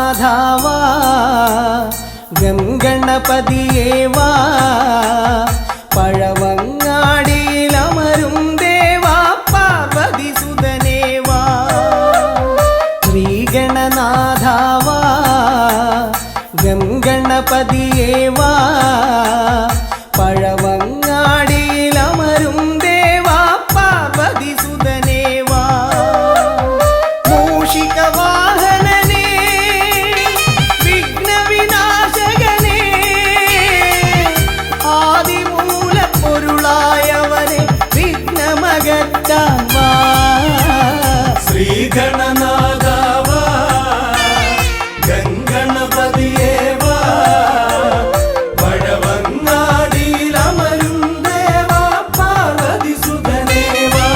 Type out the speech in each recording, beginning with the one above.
ശ്രീഗണനാഥാവാ ഗംഗണപതിയേവാ പഴവങ്ങാടിയിലമരും ദേവാ പാർവതി സുതനേവാ ശ്രീഗണനാഥാവാ ഗംഗണപതിയേവാ പഴവങ്ങാടിയിലമരും ദേവാ പാർവതി സുതനേവാ മൂഷികവാഹനനേ വിഘ്നവിനാശകനേ ആദിമൂലപ്പൊരുളായവനെ വിഘ്നമകറ്റാൻ വാ ശ്രീഗണനാഥാവാ ഗംഗണപതിയേവാ പഴവങ്ങാടിയിലമരും ദേവാ പാർവതി സുതനേവാ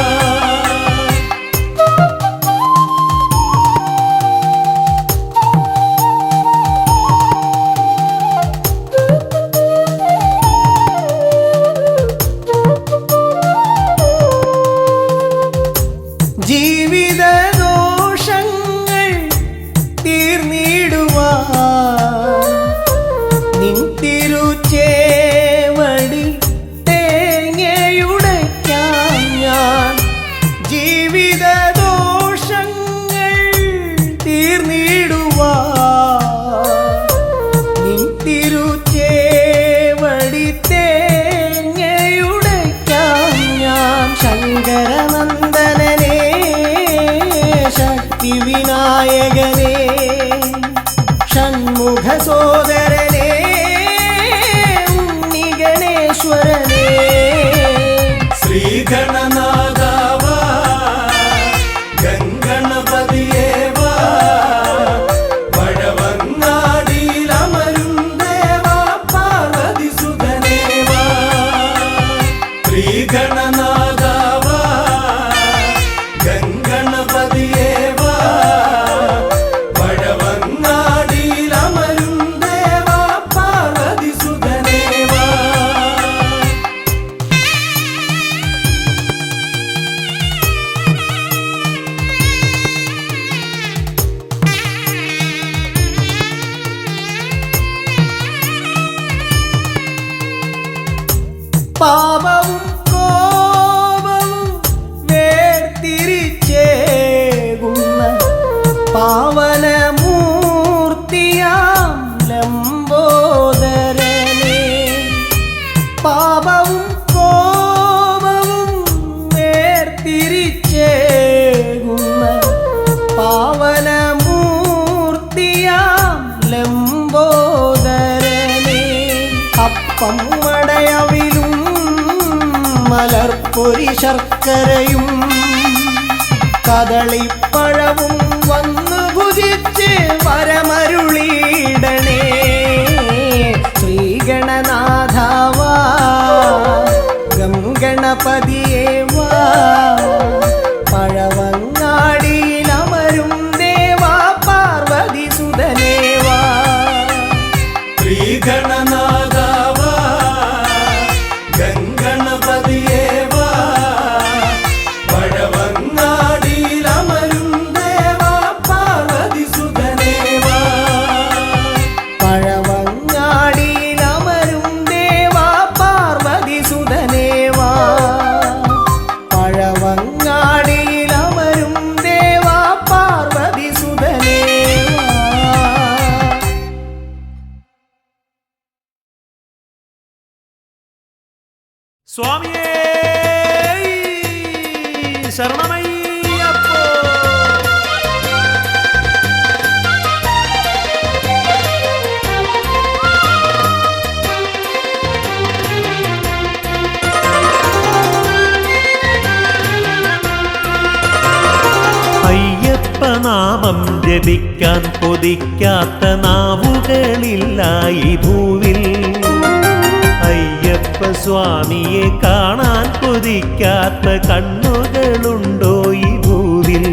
ജീവിതദോഷങ്ങൾ തീർന്നിടുവാൻ നിൻ തിരുച്ചേവടി തേങ്ങയുടയ്ക്കാൻ ഞാൻ ജീവിതദോഷങ്ങൾ തീർന്നിടുവാൻ നിൻ തിരുച്ചേവടി തേങ്ങയുടയ്ക്കാൻ ഞാൻ ശങ്കരനന്ദനനേ ശക്തി വിനായകനേ ഷൺമുഖ സോദരനേ ഉണ്ണി ഗണേശ്വരനേ ശ്രീഗണനാഥാവാ ഗംഗണപതിയേവാ പഴവങ്ങാടിയിലമരും ദേവാ പാർവതി സുതനേവാ ശ്രീഗണനാഥാവാ ഗംഗണപതിയേവാ പഴവങ്ങാടിയിലമരും ദേവാ പാർവതി സുതനേവാ പാപവും കോപവും വേർതിരിച്ചേകുന്ന പാവനമൂർത്തിയാം ലംബോദരനേ പാപവും കോപവും വേർതിരിച്ചേകുന്ന പാവനമൂർത്തിയാം ലംബോദരനേ അപ്പം മടയവിലും മലർപ്പൊരി ശർക്കരയും കദളിപ്പഴവും വന്നു ഭുജിച്ച് വരമരുളിയിടണേ ശ്രീഗണനാഥാവാ ഗംഗണപതിയേവാ പഴവങ്ങാടിയിലമരും ദേവാ പാർവതി സുതനേവാ ശ്രീഗണനാഥാവാ ഗംഗണപതിയേവാ പഴവങ്ങാടിയിലമരും ദേവാ പാർവതി സുതനേവാ പഴവങ്ങാടിയിലമരും ദേവാ പാർവതി സുതനേവാ പഴവങ്ങാടിയിലമരും ദേവാ പാർവതി സുതനേവാ സ്വാമിയേ ശരണമയ്യപ്പോ അയ്യപ്പനാമം ജപിക്കാൻ കൊതിക്കാത്ത നാവുകളില്ല ഈ ഭൂവിൽ അയ്യപ്പ സ്വാമിയെ കാണാൻ കൊതിക്കാത്ത കണ്ണുകളുണ്ടോ ഈ ഭൂവിൽ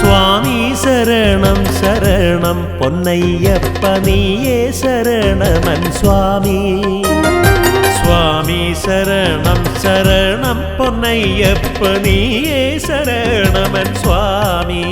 സ്വാമി ശരണം ശരണം പൊന്നയ്യപ്പ നീയേ ശരണമൻ സ്വാമി സ്വാമി ശരണം ശരണം പൊന്നയ്യപ്പ നീയേ ശരണമൻ സ്വാമി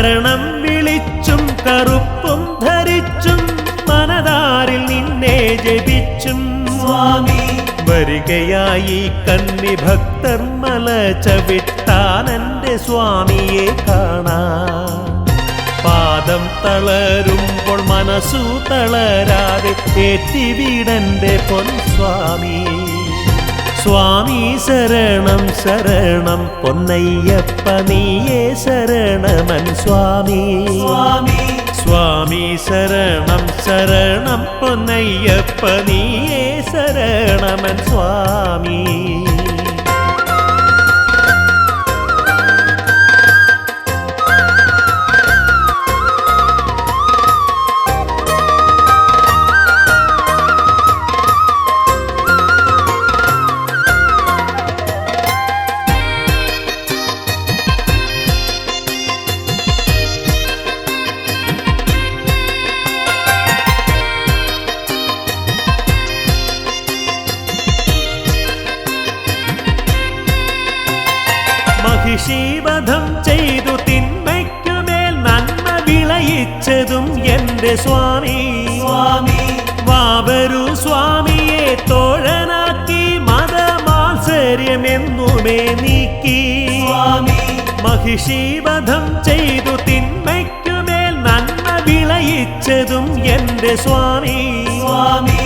ശരണം വിളിച്ചും കറുപ്പും ധരിച്ചും മനതാരിൽ നിന്നെ ജപിച്ചും സ്വാമി വരികയായി കന്നി ഭക്തർ മല ചവിട്ടാനെന്റെ സ്വാമിയെ കാണാൻ പാദം തളരുമ്പോൾ മനസ്സു തളരാതെ ഏറ്റിവിടന്റെ പൊൻസ്വാമി സ്വാമി ശരണം ശരണം പൊന്നയ്യപ്പ നീയേ ശരണമൻ സ്വാമി സ്വാമി സ്വാമി ശരണം ശരണം പൊന്നയ്യപ്പ നീയേ ശരണമൻ സ്വാമി മഹിഷീവധം ചെയ്തു തിന്മയ്ക്കുമേൽ നന്മ വിളയിച്ചതും എന്റെ സ്വാമി സ്വാമി വാവരു സ്വാമിയെ തോഴനാക്കി മതമാത്സര്യമെന്നുമേ നീക്കി സ്വാമി മഹിഷീവധം ചെയ്തു തിന്മയ്ക്കുമേൽ നന്മ വിളയിച്ചതും എന്റെ സ്വാമി സ്വാമി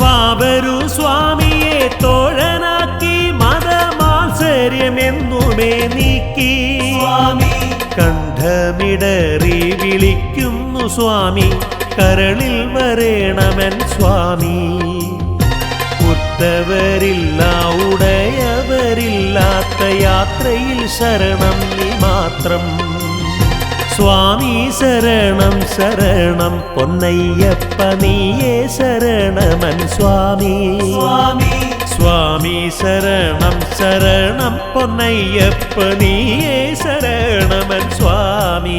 വാവരു സ്വാമിയെ തോഴനാക്കി മതമാത്സര്യമെന്നുമേ നീക്കി സ്വാമി കണ്ഠമിടറി വിളിക്കുന്നു സ്വാമി കരളിൽ വരേണമെൻ സ്വാമി ഉറ്റവരില്ല ഉടയവരില്ലാത്ത യാത്രയിൽ ശരണം നീ മാത്രം സ്വാമി ശരണം ശരണം പൊന്നയ്യപ്പ നീയേ ശരണമൻ സ്വാമി സ്വാമി സ്വാമി ശരണം ശരണം പൊന്നയ്യപ്പ നീയേ ശരണമൻ സ്വാമി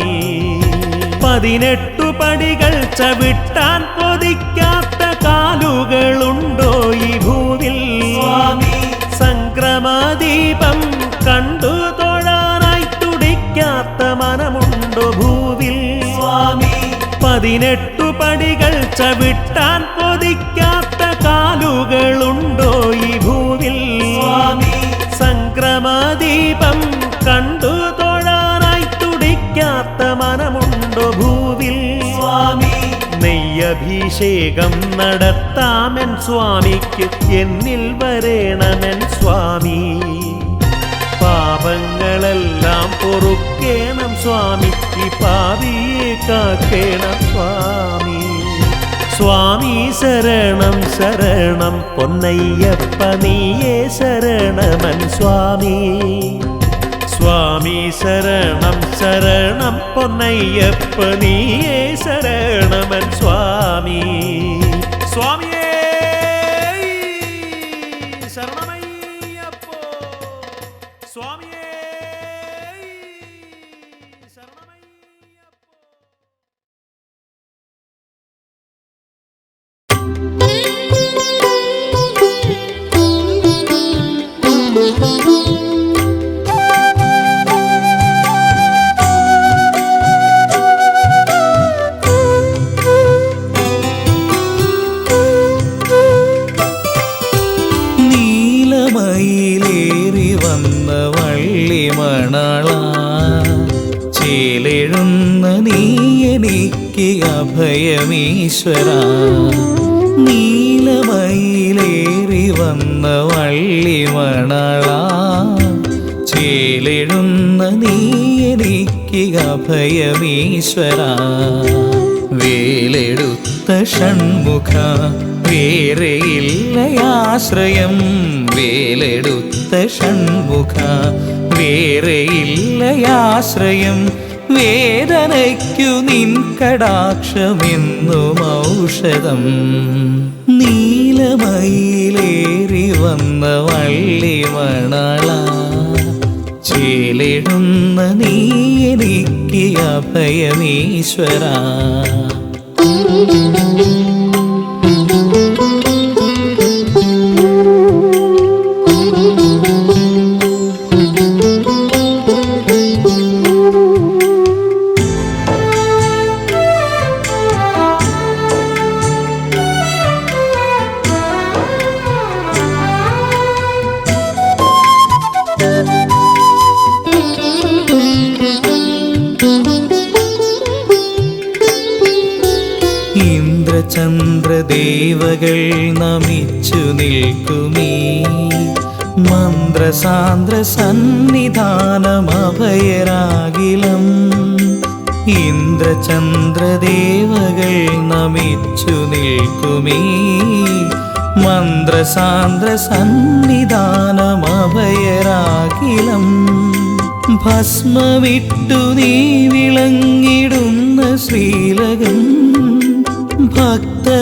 18 പടികൾ ചവിട്ടാൻ കൊതിക്കാത്ത കാലുകളുണ്ടോ ഈ ഭൂവിൽ സ്വാമി സംക്രമദീപം കണ്ടു തൊഴാനായി തുടിക്കാത്ത മനമുണ്ടോ ഭൂവിൽ സ്വാമി 18 പടികൾ ചവിട്ടാൻ കൊതിക്കാത്ത കാലുകളുണ്ടോ ഈ ഭൂവിൽ സ്വാമി സംക്രമദീപം കണ്ടു തൊഴാനായി തുടിക്കാത്ത മനമുണ്ടോ ഭൂവിൽ സ്വാമി നെയ്യഭിഷേകം നടത്താമെൻ സ്വാമിക്ക് എന്നിൽ വരേണമെൻ സ്വാമി പാപങ്ങളെല്ലാം പൊറുക്കേണം സ്വാമി ഈ പാപിയെ കാക്കേണം സ്വാമി സ്വാമി ശരണം ശരണം പൊന്നയ്യപ്പ നീയേ ശരണമൻ സ്വാമി സ്വാമി ശരണം ശരണം പൊന്നയ്യപ്പ നീയേ ശരണമൻ സ്വാമി സ്വാമിയേ ശരണമയ്യപ്പോ സ്വാമിയേ ശരണമയ്യപ്പോ നീലമയിലേറി വന്ന വള്ളിമണള ചേലെഴുന്ന നീ എനിക്ക് അഭയമീശ്വര നീലമയിലേറി വന്ന വള്ളിമണള ചേലെഴുന്ന നീ എനിക്ക് അഭയമീശ്വര വേലെടുത്ത ഷൺമുഖ വേറെയില്ലയാശ്രയം വേലെടുത്ത ഷൺമുഖ വേറെയില്ലയാശ്രയം വേദനയ്ക്കു നിൻ കടാക്ഷമെന്നും ഔഷധം നീലമയിലേറി വന്ന വള്ളിമണള ചേലിടുന്ന നീ എനിക്ക് അഭയമീശ്വര ദേവകൾ നമിച്ചു നിൽക്കുമീ മന്ത്രസാന്ദ്ര സന്നിധാനമഭയരാകിലം ഇന്ദ്രചന്ദ്രദേവകൾ നമിച്ചു നിൽക്കുമീ മന്ത്രസാന്ദ്ര സന്നിധാനമഭയരാകിലം ഭസ്മവിട്ടു നീ വിളങ്ങിടുന്ന ശ്രീലകം ഭക്തനാമെനിക്കു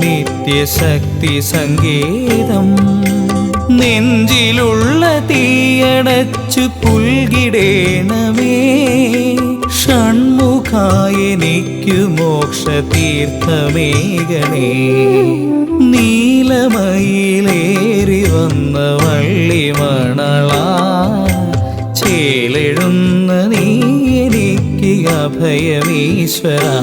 നിത്യശക്തി സങ്കേതം നെഞ്ചിലുള്ള തീയടച്ചു പുൽകിടേണമേ ഷൺമുഖായെനിക്കു മോക്ഷതീർത്ഥമേകണേ നീലമയിലേറി വന്ന വള്ളിമണളാ ചേലെഴുന്ന നീ എനിക്ക് അഭയമീശ്വരാ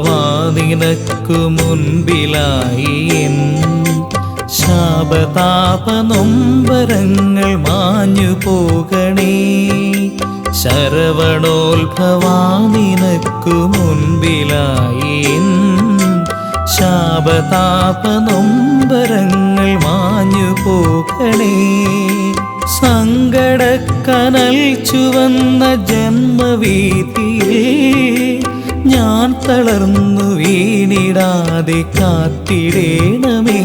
ശരവണോത്ഭവാനിനക്കു മുൻപിലായി എൻ ശാപതാപനൊമ്പരങ്ങൾ മാഞ്ഞു പോകണേ ശരവണോത്ഭവാനിനക്കു മുൻപിലായി എൻ ശാപതാപനൊമ്പരങ്ങൾ മാഞ്ഞു പോകണേ സങ്കടക്കനൽ ചുവന്ന ജന്മവീതിയിൽ ഞാൻ തളർന്നു വീണിടാതെ കാത്തിടേണമേ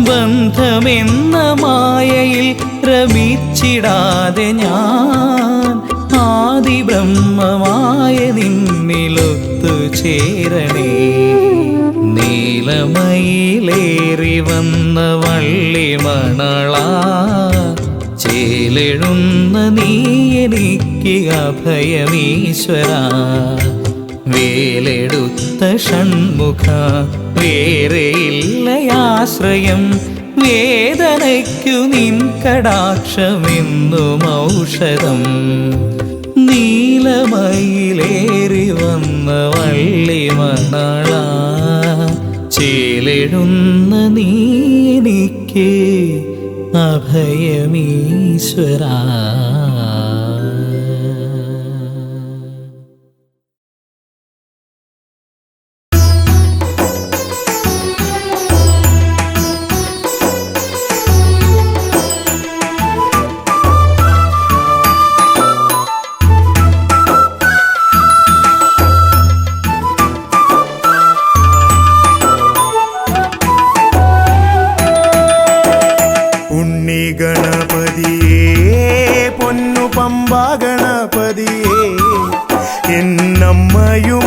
ബന്ധമെന്ന മായയിൽ രമിച്ചിടാതെ ഞാൻ ആദിബ്രഹ്മമായ നിന്നിലൊത്തു ചേരണേ നീലമയിലേറി വന്ന വള്ളിമണളാ ചേലെഴുന്ന നീ എനിക്ക് അഭയമീശ്വരാ വേലെടുത്ത ഷൺമുഖ വേറെയില്ലയാശ്രയം വേദനയ്ക്കു നിൻ കടാക്ഷമെന്നും ഔഷധം നീലമയിലേറി വന്ന വള്ളിമണളാ ചേലെഴുന്ന നീ എനിക്ക് അഭയമീശ്വരാ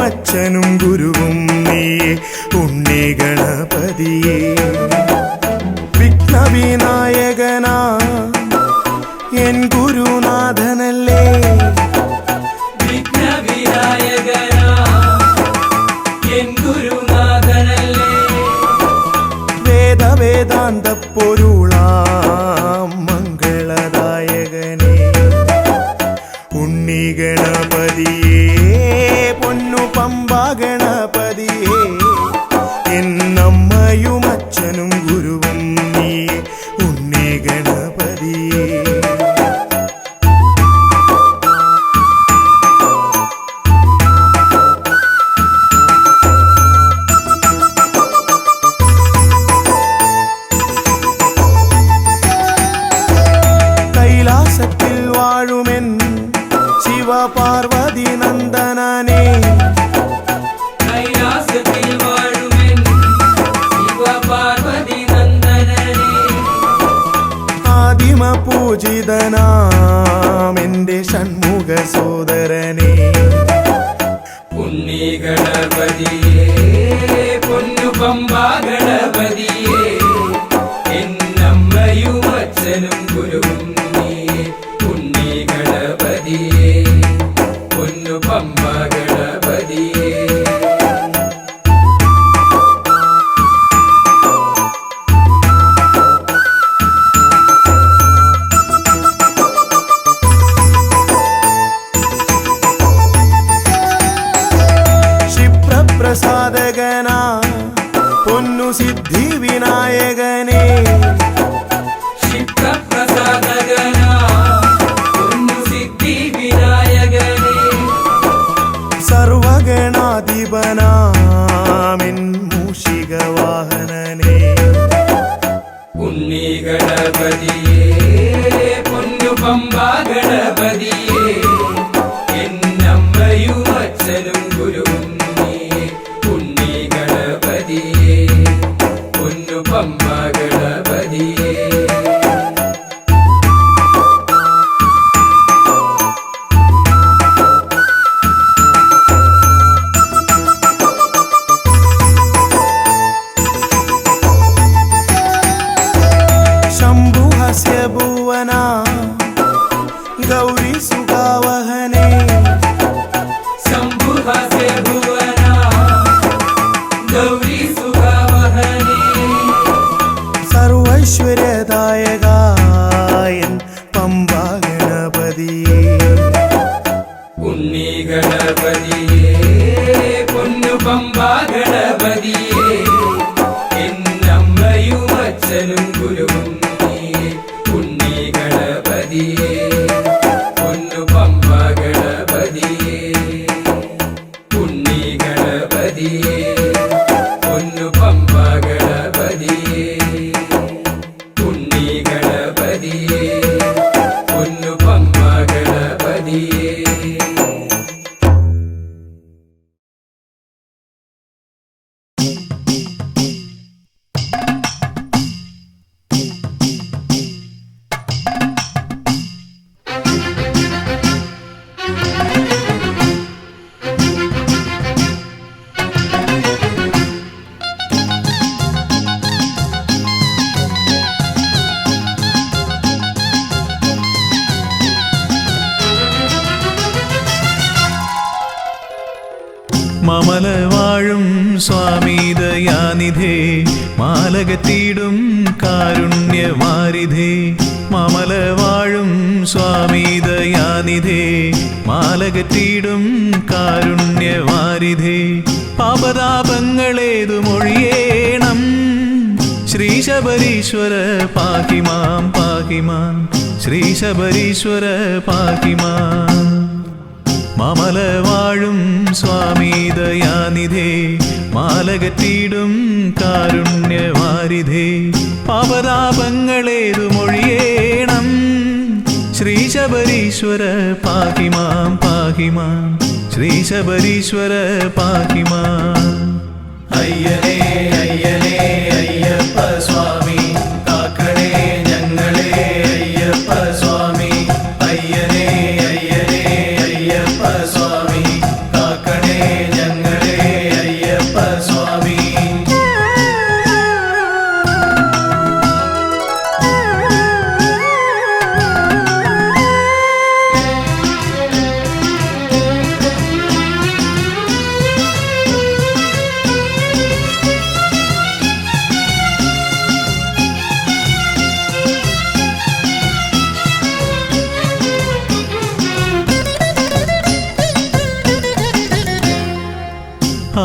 അച്ഛനും ഗുരുവും നീയേ ഉണ്ണി ഗണപതിയേ വിഘ്നവിനായകനാ എൻ ഗുരുനാഥനല്ലേ വിഘ്നവിനായകനാ എൻ ഗുരുനാഥനല്ലേ വേദാന്ത പൊരുളാം മംഗളദായകനേ ഉണ്ണി ഗണപതിയേ പൊന്നു പമ്പാ ഗണപതിയേ എന്നമ്മയും അച്ഛനും ഗുരുവും നീ ഉണ്ണി ഗണപതിയേ കൈലാസത്തിൽ വാഴുമെൻ ശിവപാർവതി നന്ദനനേ കൈലാസത്തിൽ വാഴുമെൻ ശിവപാർവതി നന്ദനനേ ആദിമ പൂജിതനാം എന്റെ ഷൺമുഖ സോദരനേ ഉണ്ണി ഗണപതിയേ പൊന്നു പമ്പാ ഗണപതിയേ എന്നമ്മയും അച്ഛനും ഗുരുവും നീയേ ഉണ്ണി ഗണപതിയേ പൊന്നു പമ്പാ ഗണപതി പൊന്നു സിദ്ധി വിനായകനെ ക്ഷിപ്രപ്രസാദകന പൊന്നു സിദ്ധി വിനായകനെ സർവഗണാധിപനാമിൻ മൂഷിക വാഹനനെ ഉണ്ണി ഗണപതിയേ പൊന്നു പമ്പാ ഗണപതിയേ എന്നമ്മയും അച്ഛനും ഗുരുവും നീയേ ഉണ്ണി ഗണപതിയേ പൊന്നു പമ്പാ ഗണപതിയേ ശംഭുഹസ്യ ഭുവന ഗൗരി സുഖാവഹനെ ശംഭുഹസ്യ ഭുവന ഗൗരി സുഖവഹനേ സർവൈശ്വര്യദായകായൻ പമ്പാ ഗണപതിയേ ഉണ്ണി ഗണപതിയേ പൊന്നു പമ്പാ ഗണപതിയേ എന്നമ്മയും അച്ഛനും ഗുരുവും നീയേ ഉണ്ണി ഗണപതിയേ പൊന്നു പമ്പാ ഗണപതിയേ ഉണ്ണി ഗണപതിയേ പൊന്നു പമ്പാ ഗണപതിയേ ഉണ്ണി ഗണപതിയേ പൊന്നു പമ്പാ ഗണപതിയേ മമല വാഴും സ്വാമി ദയാനിധേ മാലകത്തിടും കാരുണ്യവാരിധേ മമല വാഴും സ്വാമി ദയാനിധേ മാലകത്തിടും കാരുണ്യവാരിധേ പാപതാപങ്ങളേതു മൊഴിയേണം ശ്രീ ശബരീശ്വര പാകിമാം പാകിമാം ശ്രീ ശബരീശ്വര പാകിമാം മമല വാഴും സ്വാമി ദയാനിധേ മാലകത്തിടും കാരുണ്യവാരിധേ പാപതാപങ്ങളേതു മൊഴിയേണം ശ്രീ ശബരീശ്വര പാകിമാം പാകിമാം ശ്രീ ശബരീശ്വര പാകിമാം അയ്യനേ അയ്യനേ അയ്യപ്പ സ്വാമി കാക്കണേ ഞങ്ങളെ അയ്യപ്പ സ്വാമി അയ്യനേ അയ്യനേ അയ്യപ്പ സ്വാമി കാക്കണേ ഞങ്ങളെ അയ്യപ്പ സ്വാമി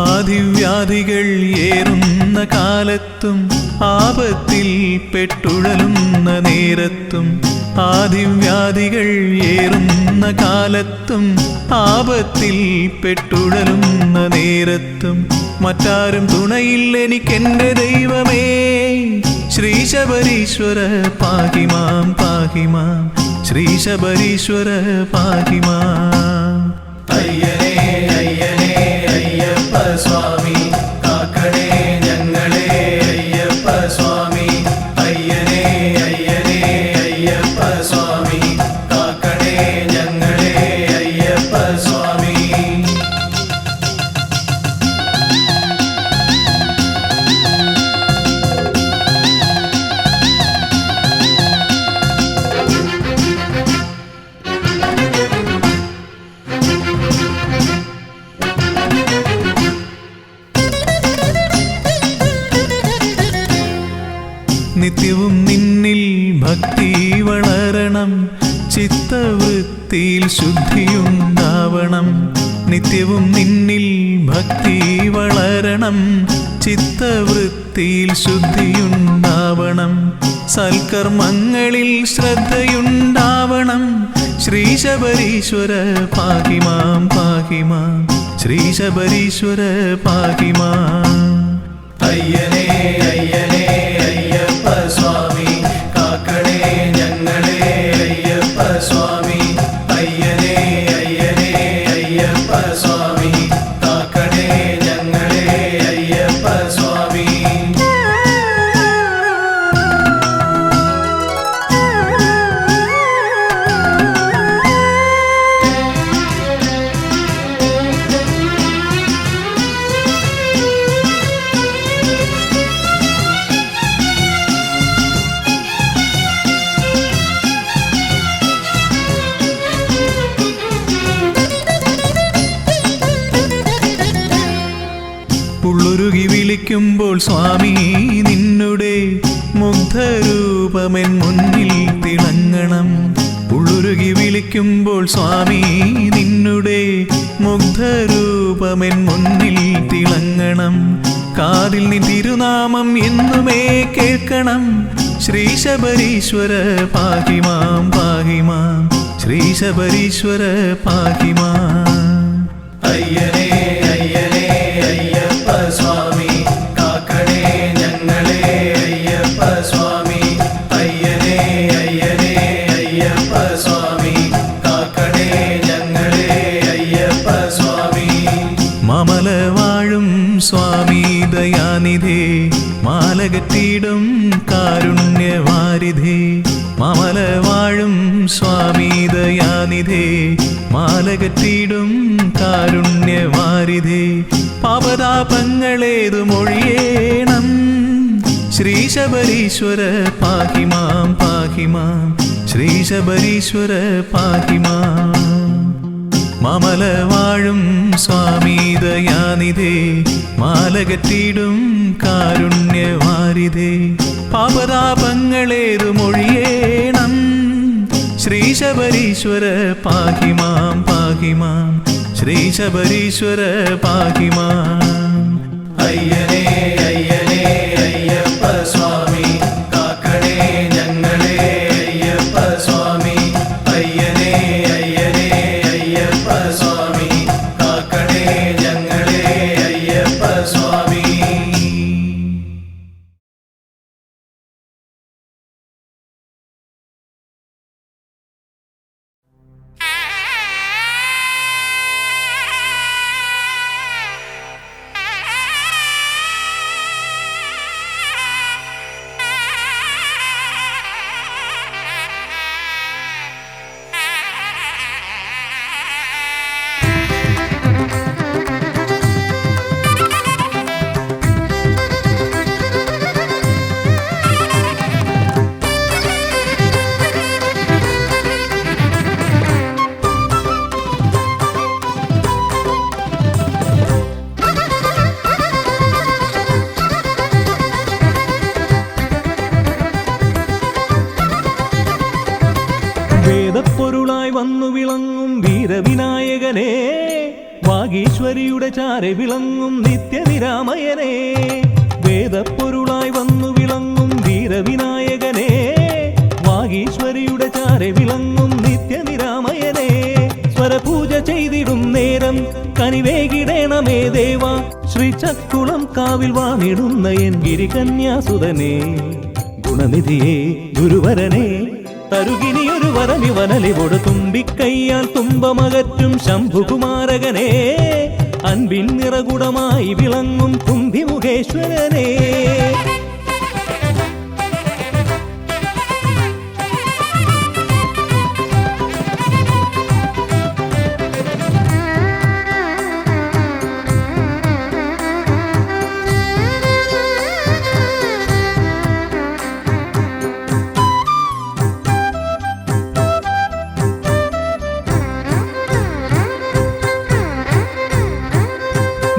ആദിവ്യാധികൾ ഏറുന്ന കാലത്തും ആപത്തിൽ പെട്ടുഴലുന്ന നേരത്തും ആദിവ്യാധികൾ ഏറുന്ന കാലത്തും ആപത്തിൽ പെട്ടുഴലുന്ന നേരത്തും മറ്റാരും തുണയില്ലെനിക്കെന്റെ ദൈവമേ ശ്രീ ശബരീശ്വര പാകിമാം പാകിമാം ശ്രീ ശബരീശ്വര പാകിമാം അയ്യനേ അയ്യനേ അയ്യപ്പ സ്വാമി കാക്കണേ ഞങ്ങളെ അയ്യപ്പ സ്വാമി അയ്യനേ അയ്യനേ അയ്യപ്പ സ്വാമി കാക്കണേ ഞങ്ങളെ അയ്യപ്പ സ്വാമി നിത്യവും നിന്നിൽ ഭക്തി വളരണം ചിത്തവൃത്തിയിൽ ശുദ്ധിയുണ്ടാവണം നിത്യവും നിന്നിൽ ഭക്തി വളരണം, ചിത്തവൃത്തിയിൽ ശുദ്ധിയുണ്ടാവണം, സൽക്കർമ്മങ്ങളിൽ ശ്രദ്ധയുണ്ടാവണം. ശ്രീ ശബരീശ്വര പാഹി മാം പാഹി മാം, ശ്രീ ശബരീശ്വര പാഹി മാം. അയ്യനേ അയ്യനേ അയ്യപ്പ സ്വാമി, കാക്കണേ ഞങ്ങളെ അയ്യപ്പ സ്വാമി. അയ്യനേ അയ്യനേ അയ്യപ്പ സ്വാമി, കാക്കണേ ഞങ്ങളെ അയ്യപ്പ സ്വാമി. ഉള്ളുരുകി വിളിക്കുമ്പോൾ സ്വാമി നിന്നുടെ മുഗ്ധരൂപമെൻ മുന്നിൽ തിളങ്ങണം. ഉള്ളുരുകി വിളിക്കുമ്പോൾ സ്വാമി നിന്നുടെ മുഗ്ധരൂപമെൻ മുന്നിൽ തിളങ്ങണം. കാതിൽ നീ തിരുനാമം എന്നുമേ കേൾക്കണം. ശ്രീ ശബരീശ്വര പാഹി മാം പാഹി മാം, ശ്രീ ശബരീശ്വര പാഹി മാം. അയ്യനേ അയ്യനേ അയ്യപ്പ സ്വാമി, കാക്കണേ ഞങ്ങളെ അയ്യപ്പ സ്വാമി. അയ്യനേ അയ്യനേ അയ്യപ്പ സ്വാമി, കാക്കണേ ഞങ്ങളെ അയ്യപ്പ സ്വാമി. മമല വാഴും സ്വാമി ദയാനിധേ, മാലകറ്റിടും കാരുണ്യവാരിധേ. മമല വാഴും സ്വാമി ദയാനിധേ, മാലകറ്റിടും കാരുണ്യവാരിധേ. പാപതാപങ്ങളേതു മൊഴിയേണം. ശ്രീ ശബരീശ്വര പാഹി മാം പാഹി മാം, ശ്രീ ശബരീശ്വര പാഹി മാം. മമല വാഴും സ്വാമി ദയാനിധേ, മാലകറ്റിടും കാരുണ്യവാരിധേ. പാപതാപങ്ങളേതു മൊഴിയേണം. ശ്രീ ശബരീശ്വര പാഹി മാം പാഹി മാം, ശ്രീ ശബരീശ്വര പാഹി മാം. അയ്യനേ അയ്യനേ അയ്യപ്പ സ്വാമി, കാക്കണേ ഞങ്ങളെ അയ്യപ്പ സ്വാമി. അയ്യനേ അയ്യനേ അയ്യപ്പ സ്വാമി, കാക്കണേ ഞങ്ങളെ അയ്യപ്പ സ്വാമി. വേദപ്പൊരുളായി വന്നു വിളങ്ങും വീരവിനായകനെ, വാഗീശ്വരിയുടെ ചാരെ വിളങ്ങും നിത്യനിരാമയനെ. വേദപ്പൊരുളായി വന്നു വിളങ്ങും വീരവിനായകനെ, വാഗീശ്വരിയുടെ ചാരെ വിളങ്ങും നിത്യനിരാമയനെ. സ്വരപൂജ ചെയ്തിടും നേരം കനിവേകിടേണമേ ദേവ, ശ്രീചക്കുളം കാവിൽ വാണിടുന്ന എൻ ഗിരികന്യാസുതനെ. ഗുണനിധിയെ ഗുരുവരനെ, തരുകിനിയൊരു വരമിവനലിവോട് തുമ്പിക്കയ്യാൽ തുമ്പമകറ്റും ശംഭുകുമാരകനെ. അൻപിൻ നിറകുടമായി വിളങ്ങും കുംഭിമുഖേശ്വരനെ.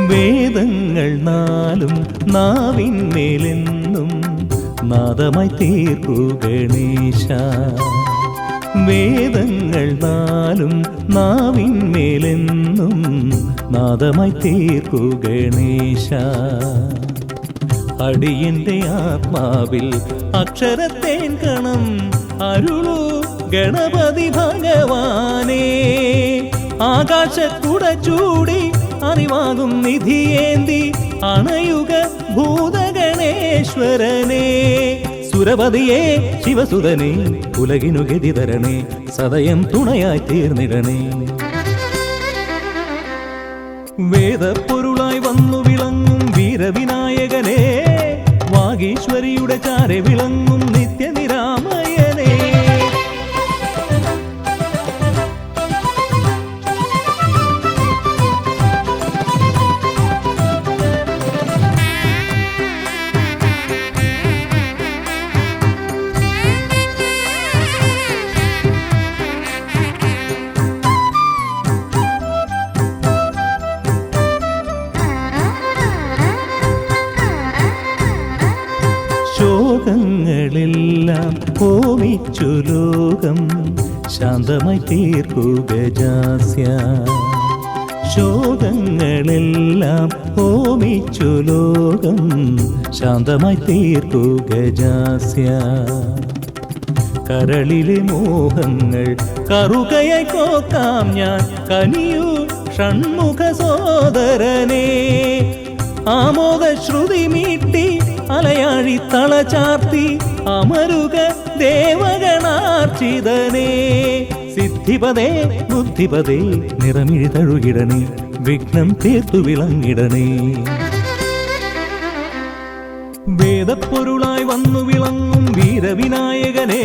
വേദങ്ങൾ നാലും നാവിന്മേലെന്നും നാദമായി തീർക്കൂ ഗണേശ. വേദങ്ങൾ നാലും നാവിന്മേലെന്നും നാദമായി തീർക്കു ഗണേശ. അടിയന്റെ ആത്മാവിൽ അക്ഷരത്തേൻ കണം അരുളു ഗണപതി ഭഗവാനേ. ആകാശക്കുട ചൂടി അറിവാകും നിധിയേന്തി അണയുക ഭൂതഗണേശ്വരനെ. സുരപതിയെ ശിവസുതനെ ഉലകിനു ഗതി തരണേ, സദയം തുണയായി തീർന്നിടണേ. വേദപ്പൊരുളായി വന്നു വിളങ്ങും വീരവിനായകനെ, വാഗീശ്വരിയുടെ ചാരെ വിളങ്ങും നിത്യനിരാമയനെ. ശോകങ്ങളെല്ലാം ഹോമിച്ചു ലോകം ശാന്തമായി തീർക്കു ഗജാസ്യ. ശോകങ്ങളെല്ലാം ഹോമിച്ചു ലോകം ശാന്തമായി തീർക്കു ഗജാസ്യ. കരളിലെ മോഹങ്ങൾ കറുകയായി കോക്കാം ഞാൻ, കനിയൂ ഷൺമുഖ സോദരനെ. ആമോദ ശ്രുതി മീട്ടി അലയാഴി തളചാർത്തി അമരുക ദേവഗണാർച്ചിതനേ. സിദ്ധിപദേ ബുദ്ധിപദേ നിറമിഴി തഴുകിടണേ, വിഘ്നം തീർത്തു വിളങ്ങിടണേ. വേദപ്പൊരുളായി വന്നു വിളങ്ങും വീരവിനായകനെ,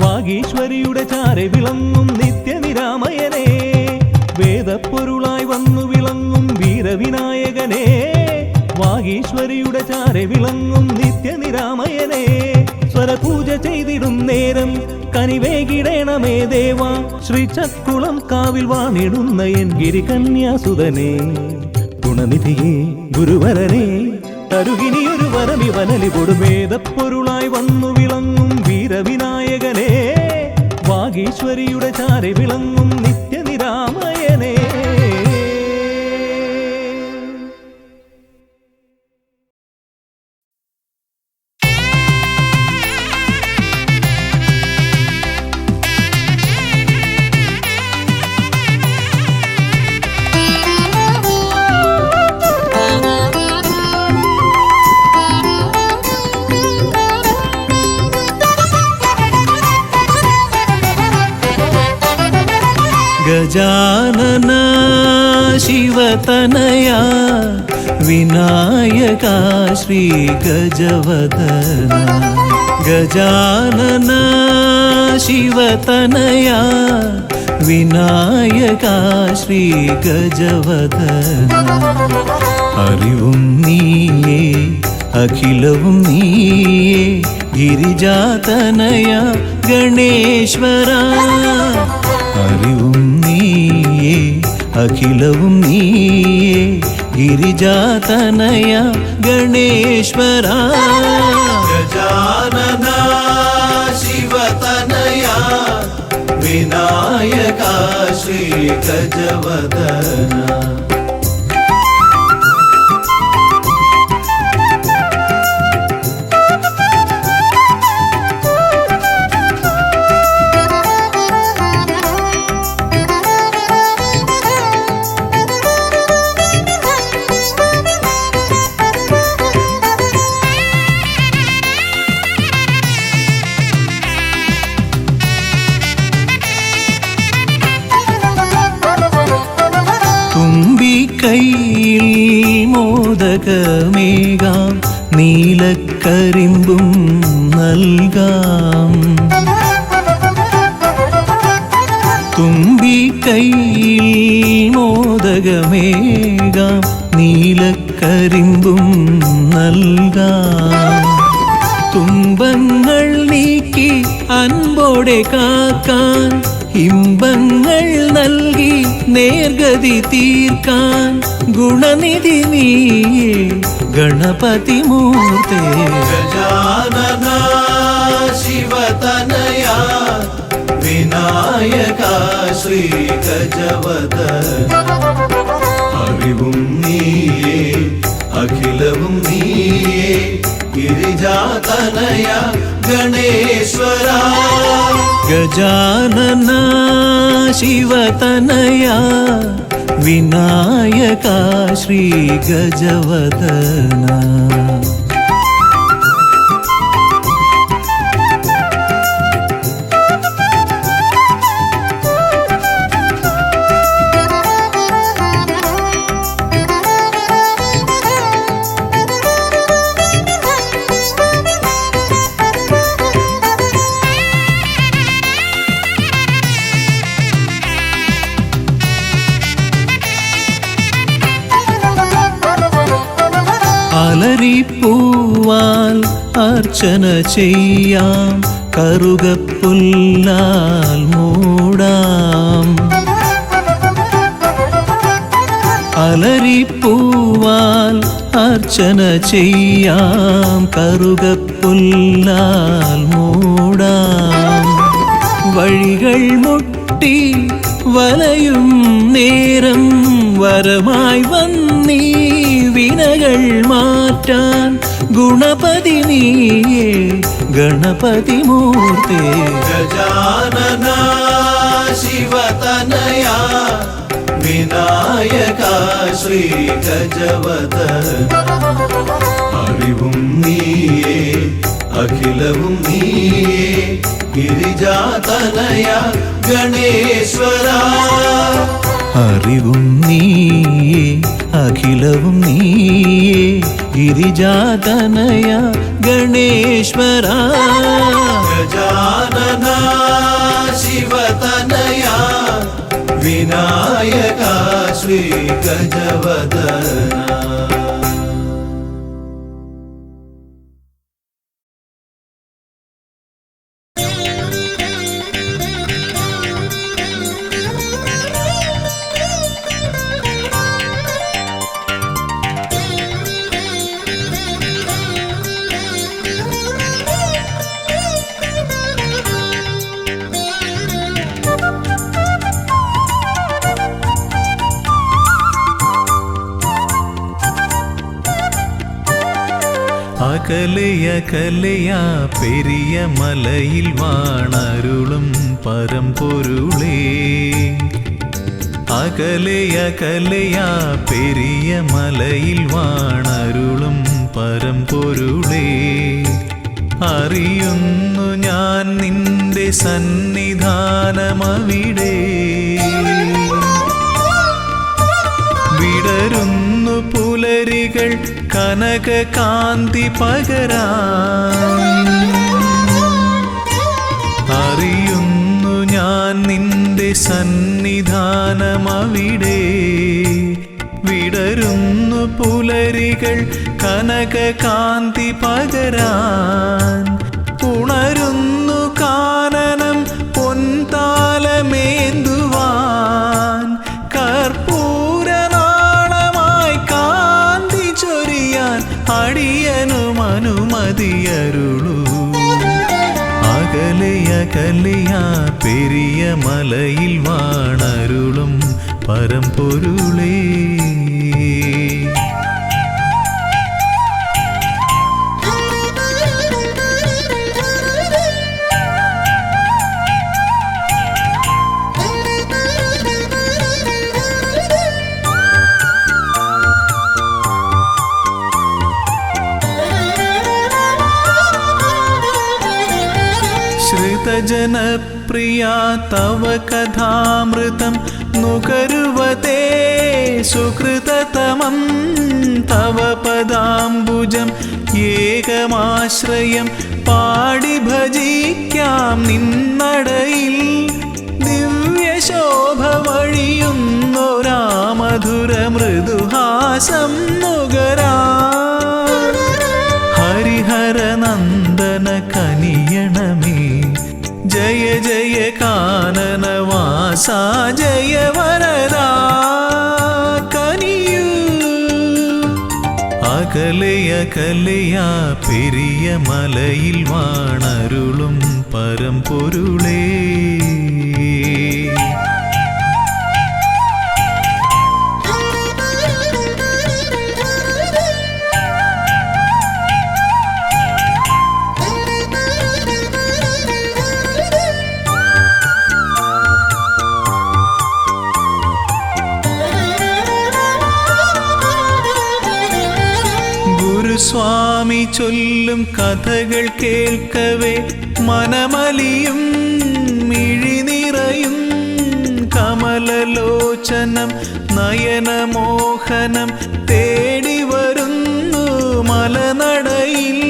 വാഗീശ്വരിയുടെ ചാരെ വിളങ്ങും നിത്യനിരാമയനെ. വേദപ്പൊരുളായി വന്നു വിളങ്ങും വീരവിനായകനെ, വാഗീശ്വരിയുടെ ചാരെ വിളങ്ങും നിത്യനിരാമയനെ. സ്വരപൂജ ചെയ്തിടും നേരം കനിവേകിടേണമേ ദേവ. ശ്രീചക്കുളം കാവിൽ വാണിടുന്ന എൻ ഗിരികന്യാസുതനെ. ഗുണനിധിയെ ഗുരുവരനെ തരുകിനിയൊരു വരമിവനലി കൊടുമേദപ്പൊരുളായി വന്നു വിളങ്ങും വീരവിനായകനെ, വാഗീശ്വരിയുടെ ചാരെ വിളങ്ങും നിത്യനിരാമയനെ. ഗജാനന ശിവതനയാ വിനായക ശ്രീ ഗജവദന. ഗജാനന ശിവതനയാ വിനായക ശ്രീ ഗജവദന. അറിവും നീയേ അഖിലവും നീയേ ഗിരിജാതനയ ഗണേശ്വര. അറിവും നീയേ അഖിലവും നീയേ ഗിരിജാതനയ ഗണേശ്വര. ഗജാനന ശിവതനയ വിനായക ശ്രീ ഗജവദന. കൈയിൽ മോദകമേകാം നീലക്കരിമ്പും നൽകാം. തുമ്പിക്കൈയിൽ മോദകമേകാം നീലക്കരിമ്പും നൽകാം. തുമ്പങ്ങൾ നീക്കി അൻപോടെ കാക്കാൻ ഇമ്പങ്ങൾ നൽകി നേർഗതി തീർക്കാൻ ഗുണനിധി നീയേ ഗണപതി മൂർത്തേ. ഗജാനന ശിവതനയ വിനായക ശ്രീ ഗജവദന അറിവും നീയേ അഖിലവും നീയേ ഗിരിജാതനയ ഗണേശ്വര ഗജാനന ശിവതനയ വിനായക ശ്രീ ഗജവദന അലരിപ്പൂവാൽ അർച്ചന ചെയ്യാം കറുകപ്പുല്ലാൽ മൂടാം അലരിപ്പൂവാൽ അർച്ചന ചെയ്യാം കറുകപ്പുല്ലാൽ മൂടാം വഴികൾ മുട്ടി വലയും നേരം വരമായി വന്നീ വിനകൾ മാറ്റാൻ ഗുണപതി നീയേ ഗണപതി മൂർത്തേ ഗജാനന ശിവതനയ വിനായക ശ്രീ ഗജവദന അറിവും നീയേ അഖിലവും നീയേ ഗിരിജാതനയ ഗണേശ്വര അറിവും നീയേ അഖിലവും നീയേ ഗിരിജാതനയ ഗണേശ്വര ഗജാനന ശിവതനയ വിനായക ശ്രീ ഗജവദന അകലയകലയാ പെരിയ മലയിൽ വാണരുളും പരമ്പൊരുളേ അകലയകലയാ പെരിയ മലയിൽ വാണരുളും പരമ്പൊരുളേ അറിയുന്നു ഞാൻ നിന്റെ സന്നിധാനമവിടെ വിടരുന്നു പുലരികൾ കനക കാന്തി പകരാൻ അറിയുന്നു ഞാൻ നിന്റെ സന്നിധാനമവിടെ വിടരുന്നു പുലരികൾ കനക കാന്തി പകരാൻ ഉണരുന്നു കാനനം പൊൻതാലമേന്തുവാൻ കർപ്പൂരനാളമായി കാന്തി ചൊരിയാൻ അടിയനും അനുമതിയരുളൂ അകലയകലയാ പെരിയ മലയിൽ വാണരുളും പരമ്പൊരുളേ श्रुतजनप्रिया तव कथामृतं नुकरुवते सुकृततमं तव पदाम्बुजम् एकमाश्रयं पाडि भजिक्यां निन्नडयिल दिव्यशोभवळियुन्नोरा मधुरमृदुहासं नुगरान् हरिहरनन्दन कनियणमे जय जय काननवासा जय वरदा कनियु അകലയകലയാ പെരിയ മലയിൽ വാണരുളും പരമ്പൊരുളേ. സ്വാമി ചൊല്ലും കഥകൾ കേൾക്കവേ മനമലിയും മിഴിനിറയും കമലലോചനം നയനമോഹനം തേടി വരുന്നു മലനടയിൽ.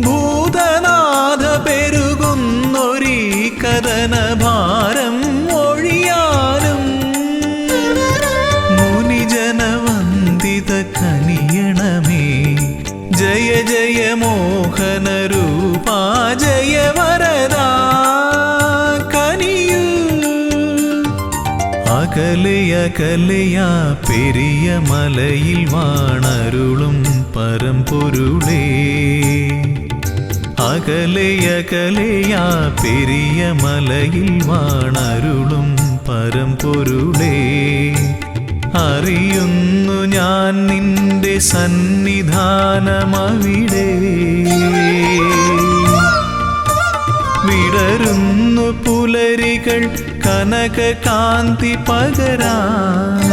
ഭൂതനാഥ പെരുകുന്നൊരീ കഥനഭാരം ഒഴിയാനും മുനിജനവന്ദിത കനിയണമേ. ജയ ജയ മോഹന രൂപാ ജയ വരദാ കനിയൂ. അകലയകലയാ പെരിയ മലയിൽ വാണരുളും പരമ്പൊരുളേ. അകലയകലയാ പെരിയ മലയിൽ വാണരുളും പരമ്പൊരുളേ. അറിയുന്നു ഞാൻ നിന്റെ സന്നിധാനമവിടെ. വിടരുന്നു പുലരികൾ കനക കാന്തി പകരാൻ.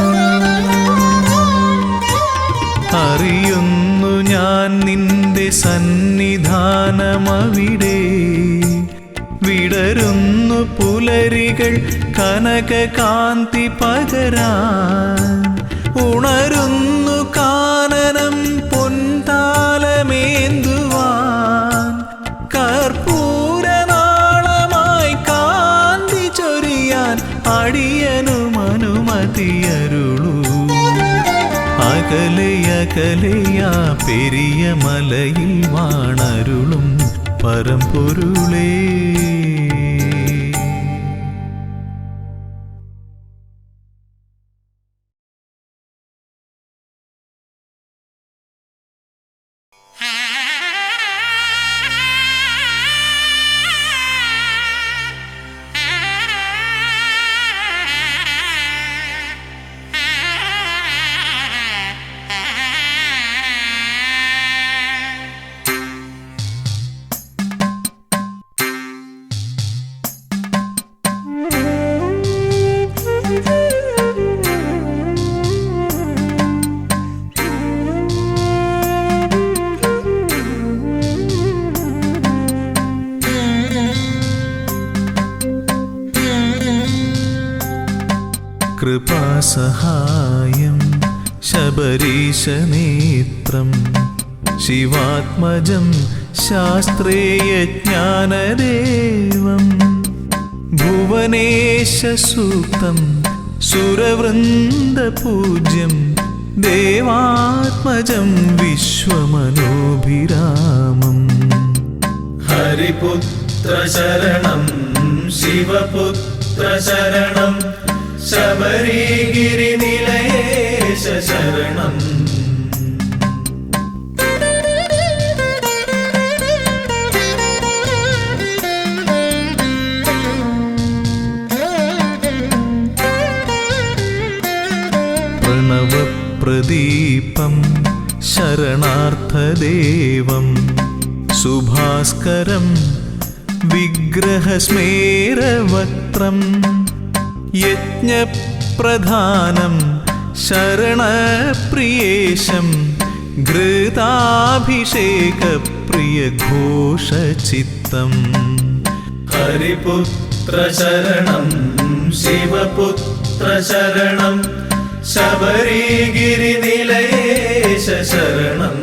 അറിയുന്നു ഞാൻ നിന്റെ സന്നിധാനമവിടെ. വിടരുന്നു പുലരികൾ കനക കാന്തി പകരാൻ. ഉണരുന്നു കാനനം പൊൻതാലമേന്തുവാൻ. കർപ്പൂരനാളമായി കാന്തി ചൊരിയാൻ അടിയനും അനുമതിയരുളൂ. അകലയകലയാ പെരിയ മലയിൽ വാണരുളും പരമ്പൊരുളേ. കൃപാസഹായം ശബരീശനേത്രം ശിവാത്മജം ശാസ്ത്രേയജ്ഞാനദേവം ഭുവനേശസൂക്തം സുരവൃന്ദപൂജ്യം ദേവാത്മജം വിശ്വമനോഭിരാമം. ഹരിപുത്ര ശരണം ശിവപുത്ര ശരണം ശബരിഗിരിനിലയേശ ശരണം. പ്രണവപ്രദീപം ശരണാർത്ഥദേവം സുഭാസ്കരം വിഗ്രഹസ്മേരവക്ത്രം യജ്ഞപ്രധാനം ശരണപ്രിയേശം ഘൃതാഭിഷേകപ്രിയഘോഷചിത്തം. ഹരിപുത്ര ശരണം ശിവപുത്ര ശരണം ശബരിഗിരിനിലയേശ ശരണം.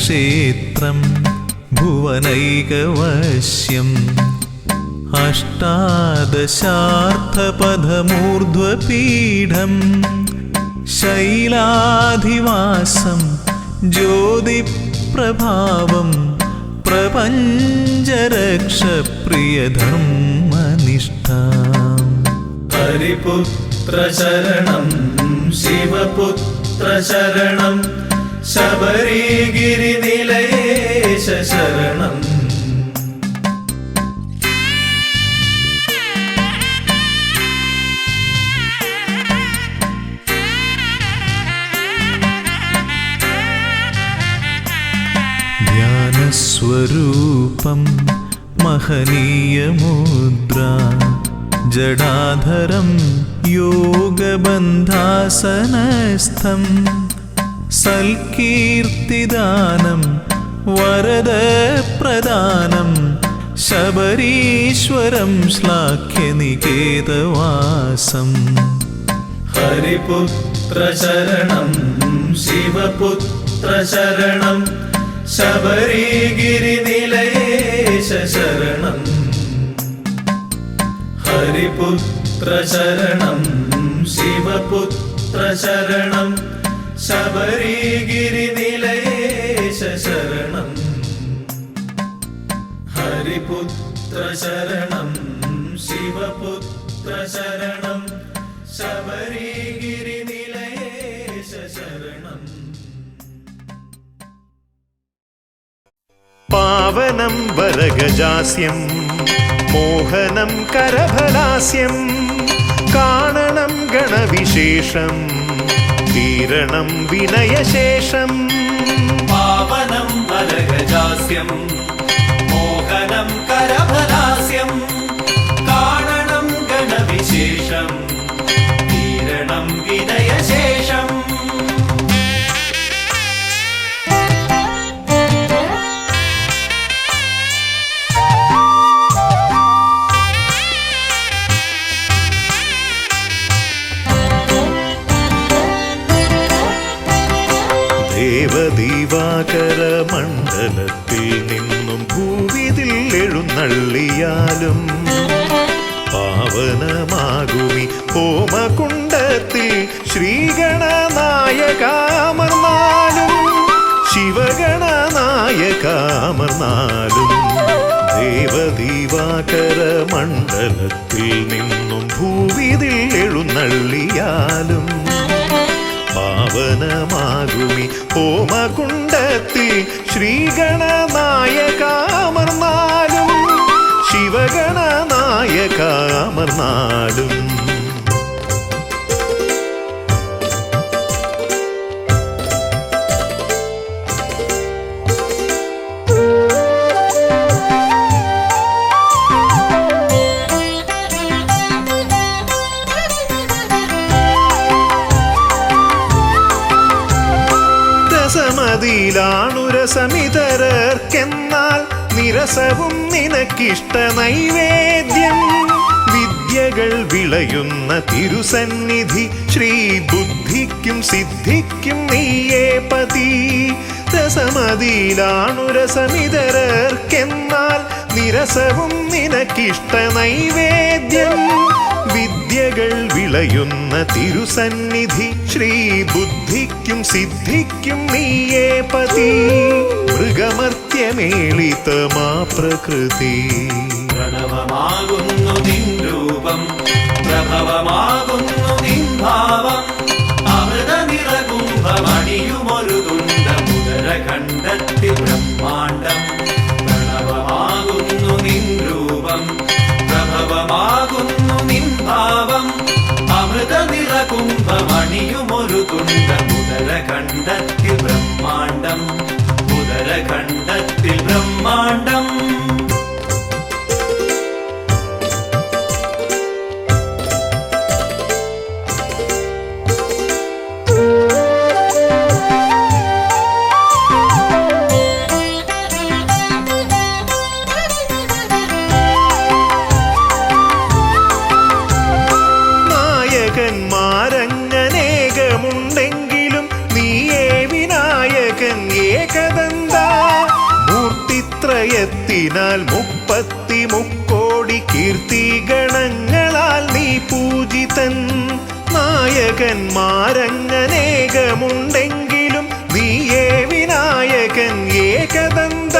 ക്ഷേത്രം ഭുവനൈകവശ്യം അഷ്ടാദശാർത്ഥപഥമൂർധ്വപീഠം ശൈലാധിവാസം ജ്യോതിപ്രകാശം പ്രഭാവം പ്രപഞ്ചരക്ഷപ്രിയധർമ്മനിഷ്ഠാം ഹരിപുത്ര ശരണം ശിവപുത്ര ശരണം ശബരിഗിരിനിലയേശ ശരണം ധ്യാനസ്വരൂപം മഹനീയമുദ്ര ജടാധരം യോഗബന്ധാസനസ്ഥം സൽകീർത്തിദാനം വരദപ്രദാനം ശബരീശ്വരം ശ്ലാഘ്യനികേതവാസം ഹരിപുത്ര ശരണം ശിവപുത്ര ശരണം ശബരിഗിരിനിലയേശ ശരണം ഹരിപുത്ര ശരണം ശിവപുത്ര ശരണം ശബരിഗിരിനിലയേശ ശരണം ഹരിപുത്ര ശരണം ശിവപുത്ര ശരണം ശബരിഗിരിനിലയേശ ശരണം പാവനം വരഗജാസ്യം മോഹനം കരഫലാസ്യം കാണണം ഗണവിശേഷം തീരണം വിനയശേഷം പാവനം വരഗജാസ്യം മോഹനം കരഫലാസ്യം കാണണം ഗണവിശേഷം തീരണം വിനയശേഷം ദേവദീവാകരമണ്ഡലത്തിൽ നിന്നും ഭൂവിതിൽ എഴുന്നള്ളിയാലും പാവനമാകുമി ഹോമകുണ്ടത്തിൽ ശ്രീഗണനായകാമർന്നാലും ശിവഗണനായകാമർന്നാലും ദേവദീവാകരമണ്ഡലത്തിൽ നിന്നും ഭൂവിതിൽ എഴുന്നള്ളിയാലും പാവനമാകുമി ഹോമകുണ്ടത്തിൽ ശ്രീഗണനായകാമർന്നാലും ശിവഗണനായകാമർന്നാലും രസമതിയിലാണുരസമിതരർക്കെന്നാൽ നിരസവും നിനക്കിഷ്ട നൈവേദ്യം വിദ്യകൾ വിളയുന്ന തിരുസന്നിധി ശ്രീബുദ്ധിക്കും സിദ്ധിക്കും നീയേ പതി രസമതിയിലാണുരസമിതരർക്കെന്നാൽ നിരസവും നിനക്കിഷ്ട നൈവേദ്യം വിദ്യകൾ വിളയുന്ന തിരുസന്നിധി ശ്രീബുദ്ധിക്കും സിദ്ധിക്കും നീയേ പതി മൃഗമർത്യമേളിതമാ പ്രകൃതി പ്രണവമാകുന്നു നിൻ രൂപം പ്രഭവമാകുന്നു നിൻ ഭാവം അമൃത നിറകുംഭമണിയുമൊരു തുണ്ട മുദരഖണ്ഡത്തിൽ ബ്രഹ്മാണ്ഡം പ്രണവമാകുന്നു നിൻ രൂപം പ്രഭവമാകുന്നു നിൻ ഭാവം അമൃത നിറകുംഭമണിയുമൊരു തുണ്ട മുദരഖണ്ഡത്തിൽ ബ്രഹ്മാണ്ഡം ഉദരഖണ്ഡത്തിൽ ബ്രഹ്മാണ്ഡം നായകന്മാരങ്ങനേകമുണ്ടെങ്കിലും നീയേ വിനായകൻ ഏകദന്ത മൂർത്തിത്രയത്തിനാൽ 33 കീർത്തിഗണങ്ങളാൽ നീ പൂജിതൻ നായകന്മാരങ്ങനേകമുണ്ടെങ്കിലും നീ നീയേ വിനായകൻ ഏകദന്ത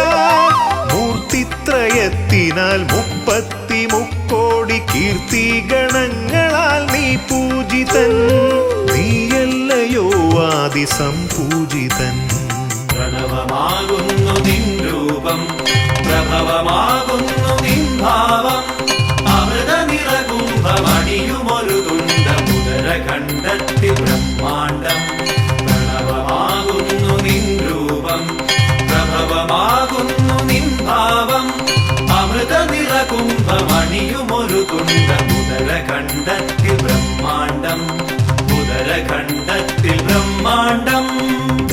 മൂർത്തിത്രയത്തിനാൽ 33 കീർത്തി ഗണങ്ങളാൽ നീ പൂജിതൻ നീയല്ലയോ ആദിസംപൂജിതൻ പ്രണവമാകുന്നു നിൻ രൂപം പ്രഭവമാകുന്നു നിൻ ഭാവം അമൃത നിറകുംഭമണിയുമൊരു തുണ്ട ഉദരഖണ്ഡത്തിൽ ബ്രഹ്മാണ്ടം പ്രണവമാകുന്നു നിൻ രൂപം പ്രഭവമാകുന്നു നിൻ ഭാവം അമൃത നിറകുംഭമണിയുമൊരു തുണ്ട ഉദരഖണ്ഡത്തിൽ ബ്രഹ്മാണ്ടം ഉദരഖണ്ഡത്തിൽ ബ്രഹ്മാണ്ടം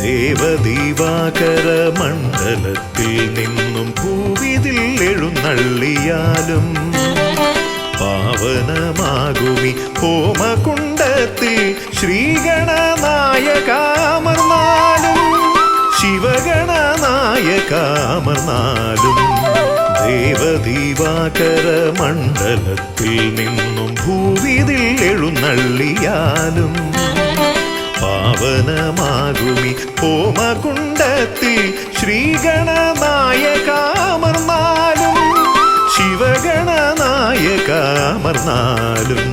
ദേവദീവാകര മണ്ഡലത്തിൽ നിന്നും ഭൂവിതിൽ എഴുന്നള്ളിയാലും പാവനമാകുമി ഹോമകുണ്ടത്തിൽ ശ്രീഗണനായകാമർന്നാലും ശിവഗണനായകാമർന്നാലും ദേവദീവാകര മണ്ഡലത്തിൽ നിന്നും ഭൂവിതിൽ എഴുന്നള്ളിയാലും പാവനമാകുമി ഹോമകുണ്ടത്തിൽ ശ്രീഗണനായകാമർന്നാലും ശിവഗണനായകാമർന്നാലും